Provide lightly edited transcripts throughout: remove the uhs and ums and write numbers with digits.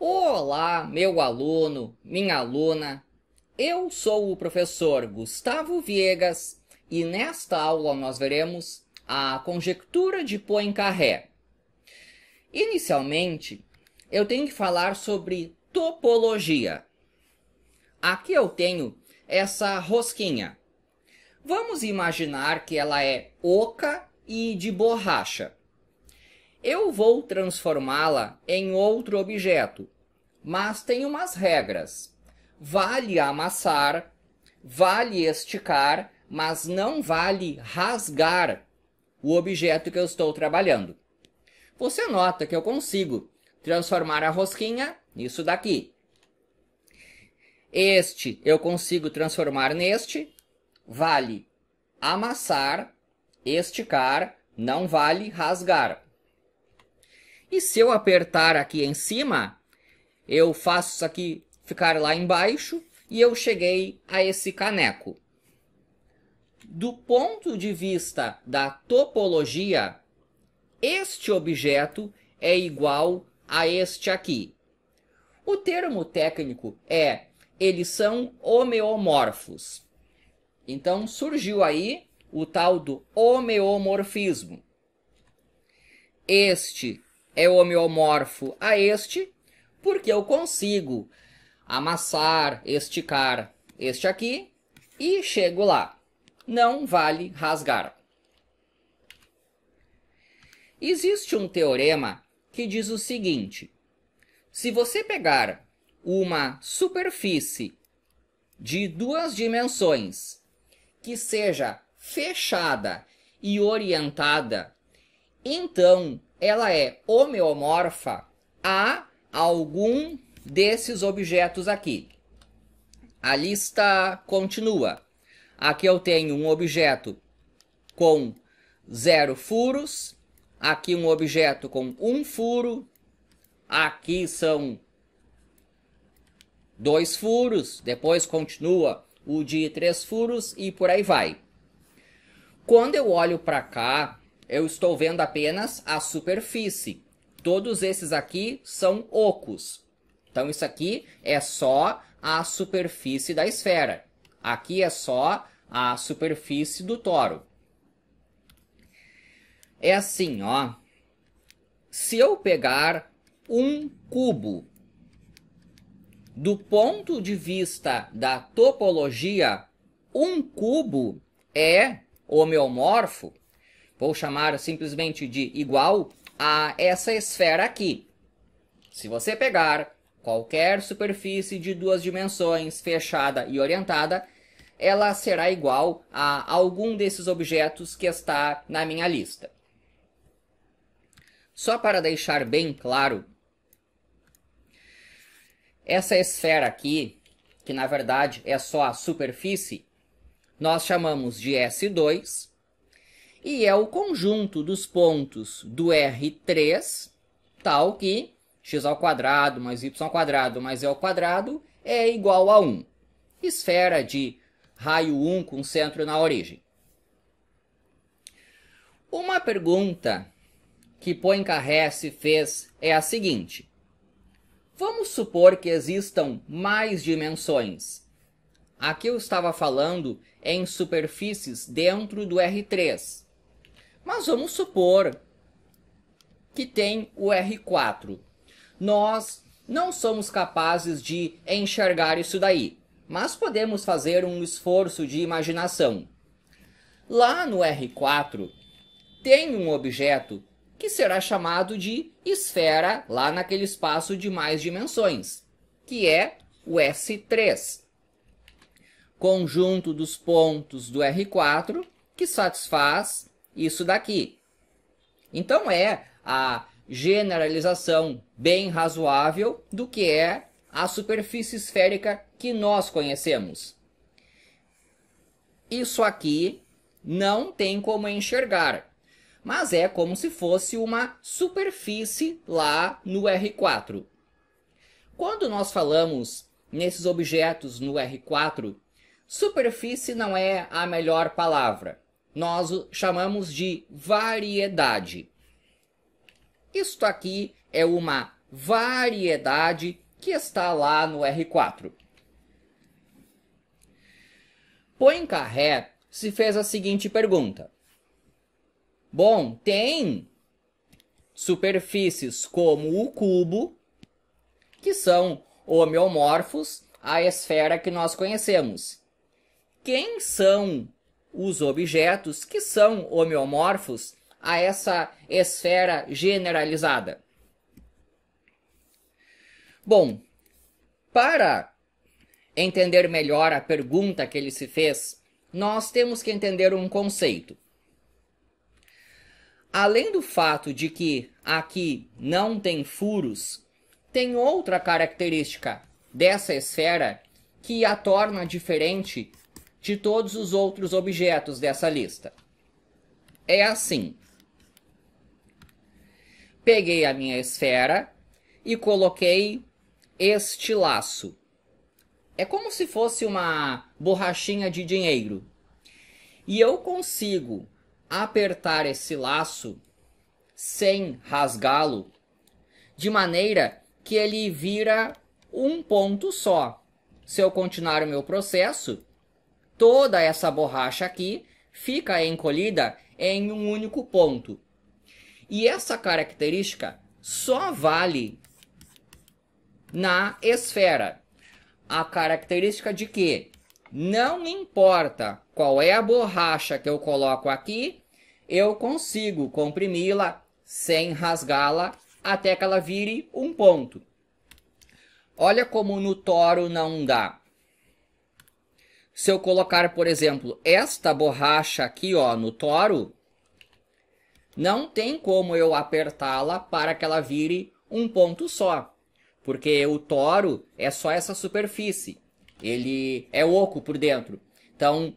Olá, meu aluno, minha aluna. Eu sou o professor Gustavo Viegas e nesta aula nós veremos a conjectura de Poincaré. Inicialmente, eu tenho que falar sobre topologia. Aqui eu tenho essa rosquinha. Vamos imaginar que ela é oca e de borracha. Eu vou transformá-la em outro objeto, mas tem umas regras. Vale amassar, vale esticar, mas não vale rasgar o objeto que eu estou trabalhando. Você nota que eu consigo transformar a rosquinha nisso daqui. Este eu consigo transformar neste, vale amassar, esticar, não vale rasgar. E se eu apertar aqui em cima, eu faço isso aqui ficar lá embaixo e eu cheguei a esse caneco. Do ponto de vista da topologia, este objeto é igual a este aqui. O termo técnico é, eles são homeomorfos. Então surgiu aí o tal do homeomorfismo. Este é homeomorfo a este, porque eu consigo amassar, esticar este aqui e chego lá. Não vale rasgar. Existe um teorema que diz o seguinte: se você pegar uma superfície de duas dimensões que seja fechada e orientada, então ela é homeomorfa a algum desses objetos aqui. A lista continua. Aqui eu tenho um objeto com 0 furos, aqui um objeto com 1 furo, aqui são 2 furos, depois continua o de 3 furos e por aí vai. Quando eu olho para cá, eu estou vendo apenas a superfície. Todos esses aqui são ocos. Então isso aqui é só a superfície da esfera. Aqui é só a superfície do toro. É assim, ó. Se eu pegar um cubo, do ponto de vista da topologia, um cubo é homeomorfo. Vou chamar simplesmente de igual a essa esfera aqui. Se você pegar qualquer superfície de duas dimensões, fechada e orientada, ela será igual a algum desses objetos que está na minha lista. Só para deixar bem claro, essa esfera aqui, que na verdade é só a superfície, nós chamamos de S2, e é o conjunto dos pontos do R3, tal que x² mais y² mais e² é igual a 1. Esfera de raio 1 com centro na origem. Uma pergunta que Poincaré se fez é a seguinte: vamos supor que existam mais dimensões. Aqui eu estava falando em superfícies dentro do R3. Mas vamos supor que tem o R4. Nós não somos capazes de enxergar isso daí, mas podemos fazer um esforço de imaginação. Lá no R4 tem um objeto que será chamado de esfera lá naquele espaço de mais dimensões, que é o S3. Conjunto dos pontos do R4 que satisfaz isso daqui. Então é a generalização bem razoável do que é a superfície esférica que nós conhecemos. Isso aqui não tem como enxergar, mas é como se fosse uma superfície lá no R4. Quando nós falamos nesses objetos no R4, superfície não é a melhor palavra. Nós o chamamos de variedade. Isto aqui é uma variedade que está lá no R4. Poincaré se fez a seguinte pergunta. Bom, tem superfícies como o cubo, que são homeomorfos à esfera que nós conhecemos. Quem são os objetos que são homeomorfos a essa esfera generalizada? Bom, para entender melhor a pergunta que ele se fez, nós temos que entender um conceito. Além do fato de que aqui não tem furos, tem outra característica dessa esfera que a torna diferente de todos os outros objetos dessa lista. É assim. Peguei a minha esfera e coloquei este laço. É como se fosse uma borrachinha de dinheiro. E eu consigo apertar esse laço sem rasgá-lo, de maneira que ele vira um ponto só. Se eu continuar o meu processo, toda essa borracha aqui fica encolhida em um único ponto. E essa característica só vale na esfera. A característica de que não importa qual é a borracha que eu coloco aqui, eu consigo comprimi-la sem rasgá-la até que ela vire um ponto. Olha como no toro não dá. Se eu colocar, por exemplo, esta borracha aqui, ó, no toro, não tem como eu apertá-la para que ela vire um ponto só. Porque o toro é só essa superfície. Ele é oco por dentro. Então,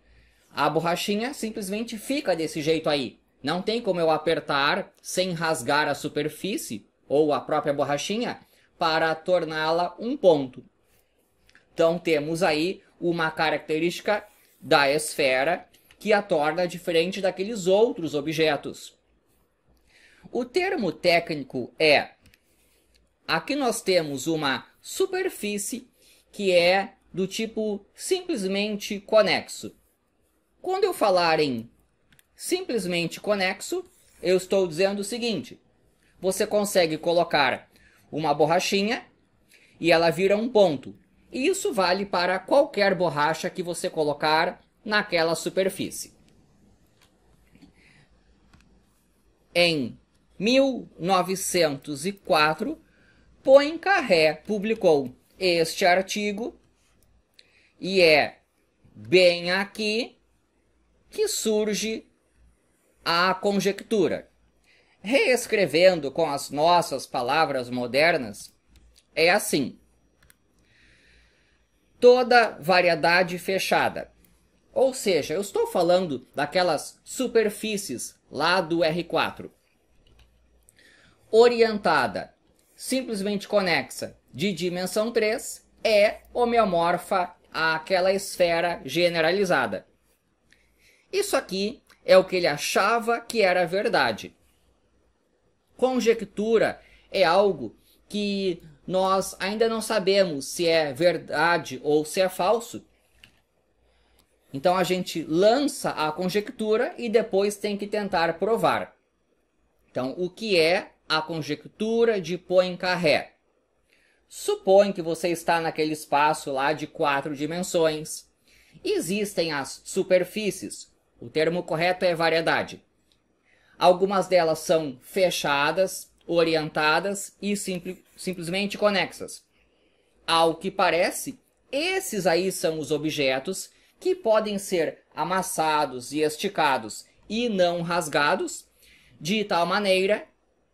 a borrachinha simplesmente fica desse jeito aí. Não tem como eu apertar sem rasgar a superfície, ou a própria borrachinha, para torná-la um ponto. Então, temos aí uma característica da esfera que a torna diferente daqueles outros objetos. O termo técnico é: aqui nós temos uma superfície que é do tipo simplesmente conexo. Quando eu falar em simplesmente conexo, eu estou dizendo o seguinte: você consegue colocar uma borrachinha e ela vira um ponto. E isso vale para qualquer borracha que você colocar naquela superfície. Em 1904, Poincaré publicou este artigo e é bem aqui que surge a conjectura. Reescrevendo com as nossas palavras modernas, é assim: toda variedade fechada. Ou seja, eu estou falando daquelas superfícies lá do R4. Orientada, simplesmente conexa, de dimensão 3, é homeomorfa àquela esfera generalizada. Isso aqui é o que ele achava que era verdade. Conjectura é algo que nós ainda não sabemos se é verdade ou se é falso. Então a gente lança a conjectura e depois tem que tentar provar. Então, o que é a conjectura de Poincaré? Supõe que você está naquele espaço lá de 4 dimensões. Existem as superfícies. O termo correto é variedade. Algumas delas são fechadas, orientadas e simplesmente conexas. Ao que parece, esses aí são os objetos que podem ser amassados e esticados e não rasgados, de tal maneira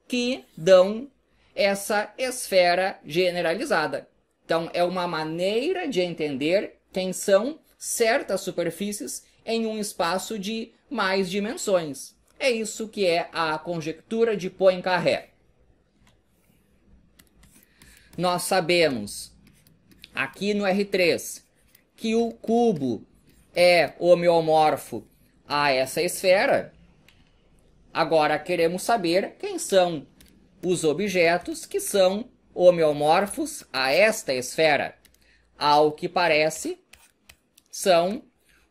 que dão essa esfera generalizada. Então, é uma maneira de entender quem são certas superfícies em um espaço de mais dimensões. É isso que é a conjectura de Poincaré. Nós sabemos, aqui no R3, que o cubo é homeomorfo a essa esfera. Agora queremos saber quem são os objetos que são homeomorfos a esta esfera. Ao que parece, são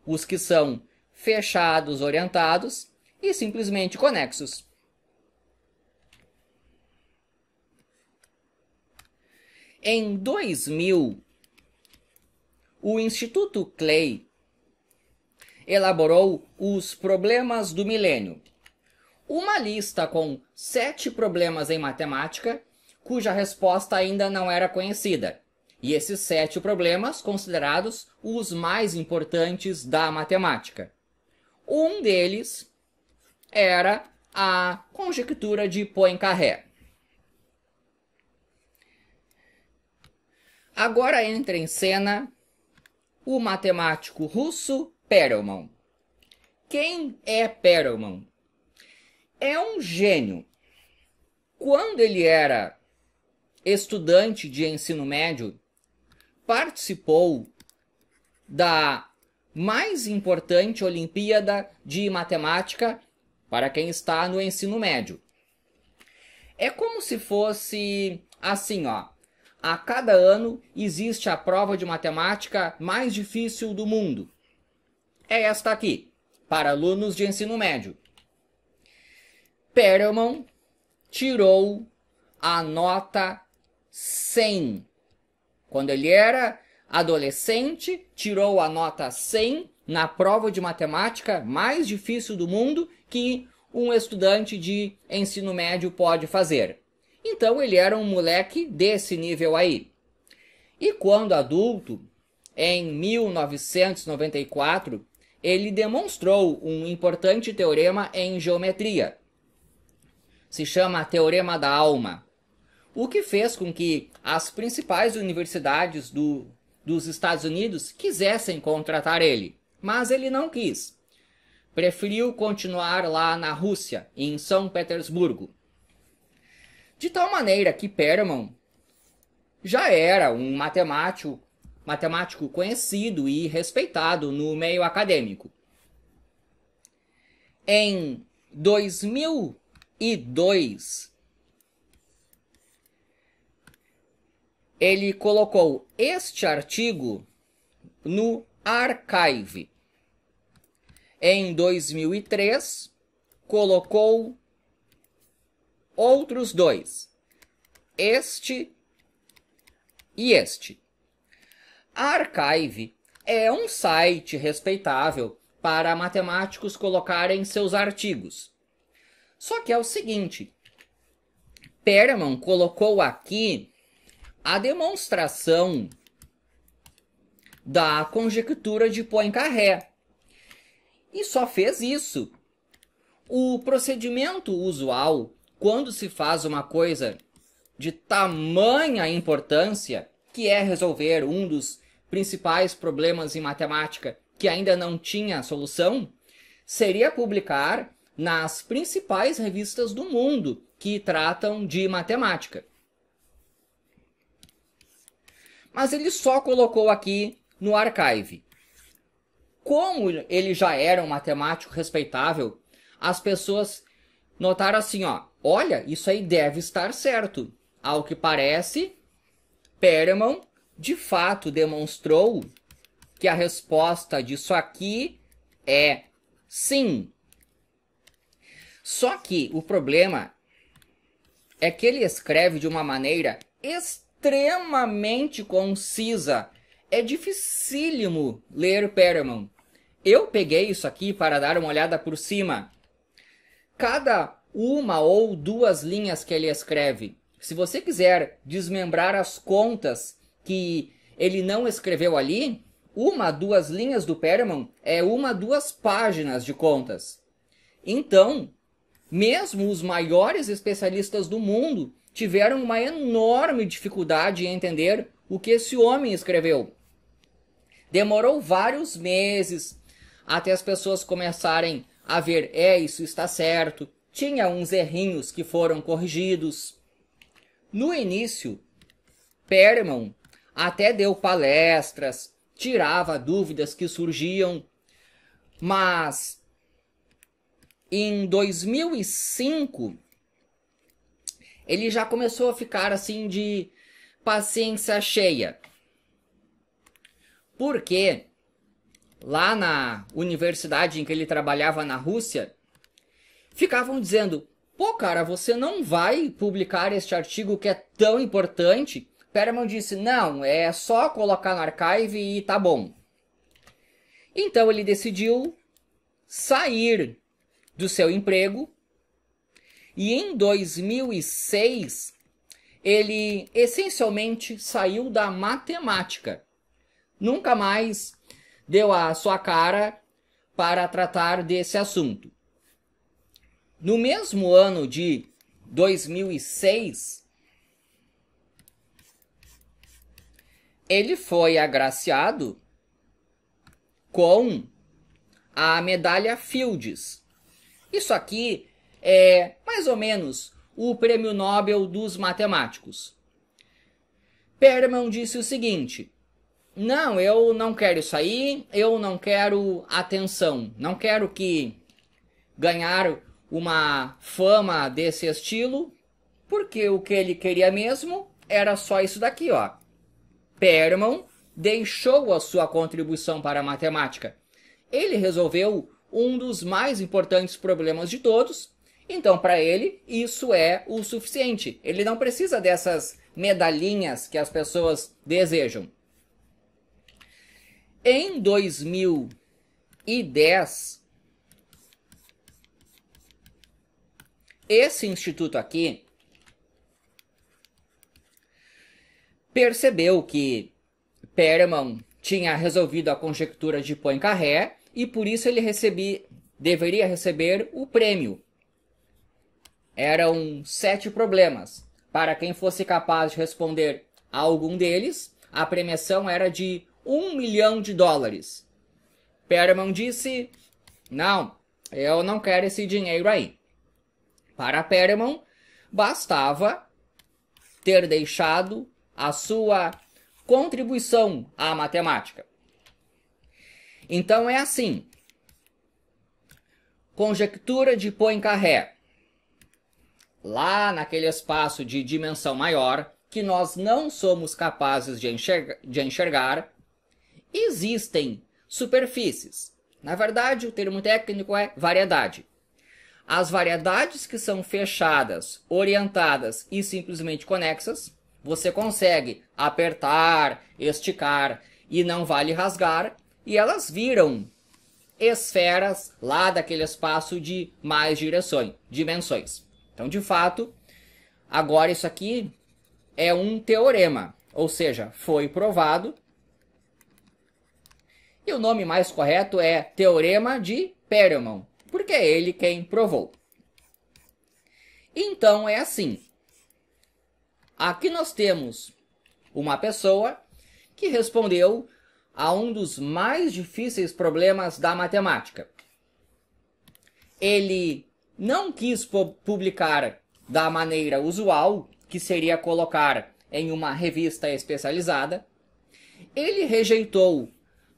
os que são fechados, orientados e simplesmente conexos. Em 2000, o Instituto Clay elaborou os problemas do milênio, uma lista com 7 problemas em matemática cuja resposta ainda não era conhecida, e esses 7 problemas considerados os mais importantes da matemática. Um deles era a conjectura de Poincaré. Agora entra em cena o matemático russo Perelman. Quem é Perelman? É um gênio. Quando ele era estudante de ensino médio, participou da mais importante Olimpíada de Matemática para quem está no ensino médio. É como se fosse assim, ó. A cada ano existe a prova de matemática mais difícil do mundo. É esta aqui, para alunos de ensino médio. Perelman tirou a nota 100. Quando ele era adolescente, tirou a nota 100 na prova de matemática mais difícil do mundo que um estudante de ensino médio pode fazer. Então ele era um moleque desse nível aí. E quando adulto, em 1994, ele demonstrou um importante teorema em geometria. Se chama Teorema da Alma. O que fez com que as principais universidades dos Estados Unidos quisessem contratar ele. Mas ele não quis. Preferiu continuar lá na Rússia, em São Petersburgo. De tal maneira que Perelman já era um matemático conhecido e respeitado no meio acadêmico. Em 2002, ele colocou este artigo no Archive. Em 2003, colocou outros 2, este e este. A Archive é um site respeitável para matemáticos colocarem seus artigos. Só que é o seguinte, Perelman colocou aqui a demonstração da conjectura de Poincaré. E só fez isso. O procedimento usual, quando se faz uma coisa de tamanha importância, que é resolver um dos principais problemas em matemática que ainda não tinha solução, seria publicar nas principais revistas do mundo que tratam de matemática. Mas ele só colocou aqui no Archive. Como ele já era um matemático respeitável, as pessoas notaram assim, ó, olha, isso aí deve estar certo. Ao que parece, Perelman de fato demonstrou que a resposta disso aqui é sim. Só que o problema é que ele escreve de uma maneira extremamente concisa. É dificílimo ler Perelman. Eu peguei isso aqui para dar uma olhada por cima. Cada uma ou 2 linhas que ele escreve, se você quiser desmembrar as contas que ele não escreveu ali, 1, 2 linhas do Perelman é 1, 2 páginas de contas. Então, mesmo os maiores especialistas do mundo tiveram uma enorme dificuldade em entender o que esse homem escreveu. Demorou vários meses até as pessoas começarem a ver, isso está certo. Tinha uns errinhos que foram corrigidos. No início, Perelman até deu palestras, tirava dúvidas que surgiam, mas em 2005 ele já começou a ficar assim de paciência cheia. Porque lá na universidade em que ele trabalhava na Rússia, ficavam dizendo: pô, cara, você não vai publicar este artigo que é tão importante? Perelman disse: não, é só colocar no archive e tá bom. Então ele decidiu sair do seu emprego e em 2006 ele essencialmente saiu da matemática. Nunca mais deu a sua cara para tratar desse assunto. No mesmo ano de 2006, ele foi agraciado com a medalha Fields. Isso aqui é mais ou menos o prêmio Nobel dos matemáticos. Perelman disse o seguinte: não, eu não quero isso aí, eu não quero atenção, não quero que ganhar uma fama desse estilo, porque o que ele queria mesmo era só isso daqui, ó. Perelman deixou a sua contribuição para a matemática. Ele resolveu um dos mais importantes problemas de todos, então para ele isso é o suficiente. Ele não precisa dessas medalhinhas que as pessoas desejam. Em 2010, esse instituto aqui percebeu que Perelman tinha resolvido a conjectura de Poincaré e por isso ele deveria receber o prêmio. Eram 7 problemas. Para quem fosse capaz de responder a algum deles, a premiação era de $1 milhão. Perelman disse: não, eu não quero esse dinheiro aí. Para Perelman, bastava ter deixado a sua contribuição à matemática. Então é assim: conjectura de Poincaré. Lá naquele espaço de dimensão maior, que nós não somos capazes de enxergar, existem superfícies. Na verdade, o termo técnico é variedade. As variedades que são fechadas, orientadas e simplesmente conexas, você consegue apertar, esticar e não vale rasgar, e elas viram esferas lá daquele espaço de mais dimensões. Então, de fato, agora isso aqui é um teorema, ou seja, foi provado. E o nome mais correto é Teorema de Perelman, porque é ele quem provou. Então é assim. Aqui nós temos uma pessoa que respondeu a um dos mais difíceis problemas da matemática. Ele não quis publicar da maneira usual, que seria colocar em uma revista especializada. Ele rejeitou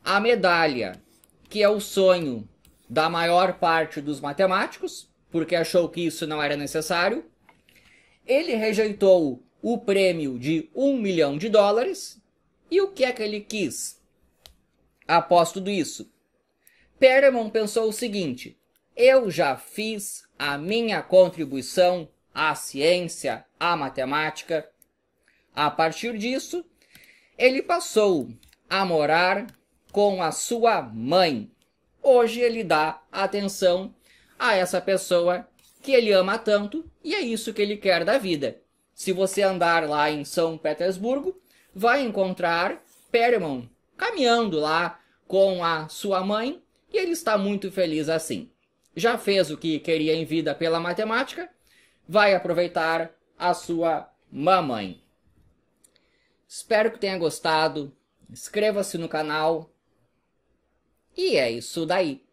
a medalha, que é o sonho da maior parte dos matemáticos, porque achou que isso não era necessário. Ele rejeitou o prêmio de $1 milhão. E o que é que ele quis? Após tudo isso, Perelman pensou o seguinte: eu já fiz a minha contribuição à ciência, à matemática. A partir disso, ele passou a morar com a sua mãe. Hoje ele dá atenção a essa pessoa que ele ama tanto e é isso que ele quer da vida. Se você andar lá em São Petersburgo, vai encontrar Perelman caminhando lá com a sua mãe e ele está muito feliz assim. Já fez o que queria em vida pela matemática, vai aproveitar a sua mamãe. Espero que tenha gostado. Inscreva-se no canal. E é isso daí.